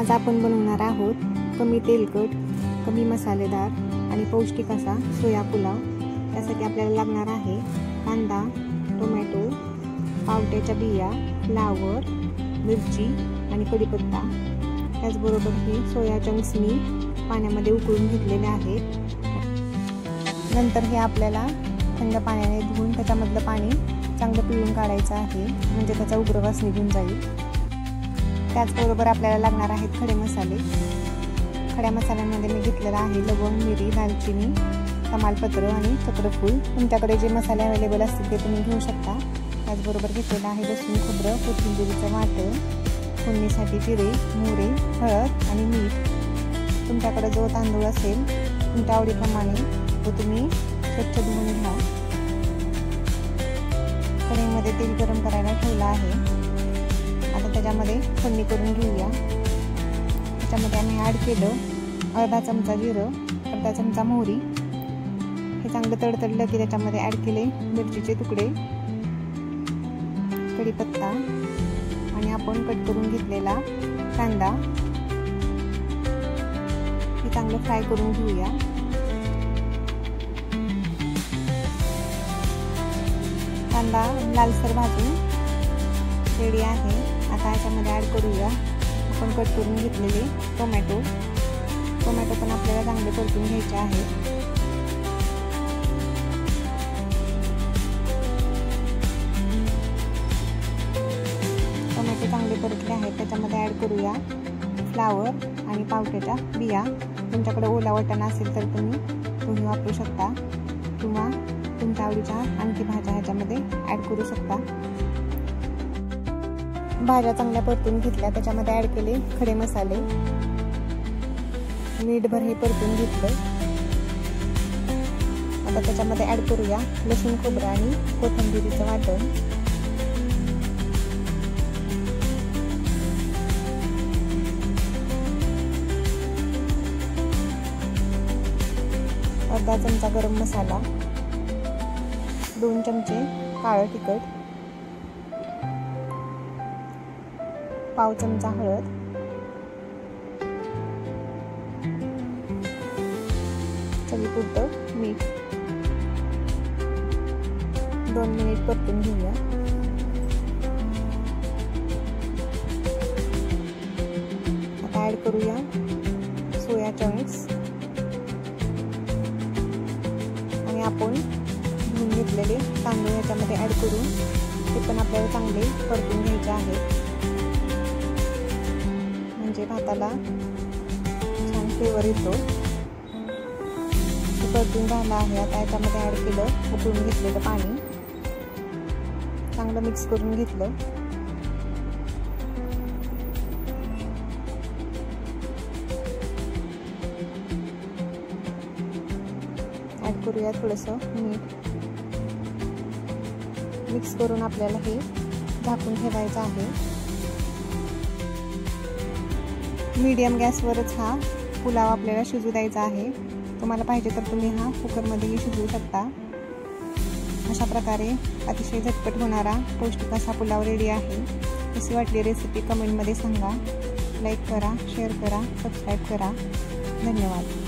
आज आपण बनवणार आहोत कमी तेलकट, कमी मसालेदार आणि पौष्टिक असा सोया पुलाव। यासाठी आपल्याला लागणार आहे कांदा, टोमॅटो, पावट्याच्या बिया, फ्लावर, मिरची आणि कढीपत्ता। त्याचबरोबर हे सोया चंक्स मी पाण्यामध्ये उकळून घेतलेले आहेत। नंतर हे आपल्याला थंड पाण्याने धुवून त्याच्यामधलं पाणी चांगलं पिळून काढायचं आहे, म्हणजे त्याचा उग्र वास निघून जाईल। त्याचबरोबर आपल्याला लागणार आहेत खडे मसाले। खड्या मसाल्यांमध्ये मी घेतलेला आहे लवंग, मिरी, दालचिनी, तमालपत्र आणि चक्रफूल। तुमच्याकडे जे मसाले अवेलेबल असतील ते तुम्ही घेऊ शकता। त्याचबरोबर घेतलेला आहे लसूण, खोबरं, कोथिंबीरीचं वाटण, फोडणीसाठी जिरे, मोहरी, हळद आणि मीठ। तुमच्याकडे जो तांदूळ असेल तुमच्या आवडीप्रमाणे तो तुम्ही स्वच्छ धुवून घ्या। कढईमध्ये तेल गरम करायला ठेवलं आहे। आता त्याच्यामध्ये फोडणी करून घेऊया। त्याच्यामध्ये आम्ही ॲड केलं अर्धा चमचा जिरं, अर्धा चमचा मोहरी। हे चांगलं तडतडलं की त्याच्यामध्ये ॲड केले मिरचीचे तुकडे, कढीपत्ता आणि आपण कट करून घेतलेला कांदा। हे चांगलं फ्राय करून घेऊया। कांदा लालसर भाजून रेडी आहे। आता याच्यामध्ये ॲड करूया आपण कट करून घेतलेले टोमॅटो पण आपल्याला चांगले परतून घ्यायचे आहे। टोमॅटो चांगले परतले आहेत। त्याच्यामध्ये ॲड करूया फ्लावर आणि पावट्याच्या बिया। तुमच्याकडे ओला वाटाणा असेल तर तुम्ही वापरू शकता किंवा तुमच्या आवडीच्या आणखी भाज्या ह्याच्यामध्ये ॲड करू शकता। भाज्या चांगल्या परतून घेतल्या, त्याच्यामध्ये ॲड केले खडे मसाले, मीठभर हे परतून घेतलं। आता त्याच्यामध्ये ॲड करूया लसूण, खोबरं आणि कोथिंबीरीचं वाटण। अर्धा चमचा गरम मसाला, 2 चमचे काळं तिखट, पाव चमचा हळद, चवीपुरतं मीठ। 2 मिनिट परतून घेऊया। आता ॲड करूया सोया चंक्स आणि आपण धुवून घेतलेले तांदूळ ह्याच्यामध्ये ॲड करून ते पण आपल्याला चांगले परतून घ्यायचे आहेत, म्हणजे भाताला छान फ्लेवर येतो। परतून झाला आहे। आता याच्यामध्ये ॲड केलं उकळून घेतलेलं पाणी, चांगलं मिक्स करून घेतलं। ॲड करूया थोडंसं मीठ। मिक्स करून आपल्याला हे झाकून ठेवायचं आहे। मीडियम गॅसवरच हा पुलाव आपल्याला शिजू द्यायचा आहे। तुम्हाला पाहिजे तर तुम्ही हा कुकरमध्येही शिजवू शकता। अशा प्रकारे अतिशय झटपट होणारा पौष्टिक असा पुलाव रेडी आहे। कशी वाटली रेसिपी कमेंटमध्ये सांगा। लाईक करा, शेअर करा, सबस्क्राईब करा। धन्यवाद।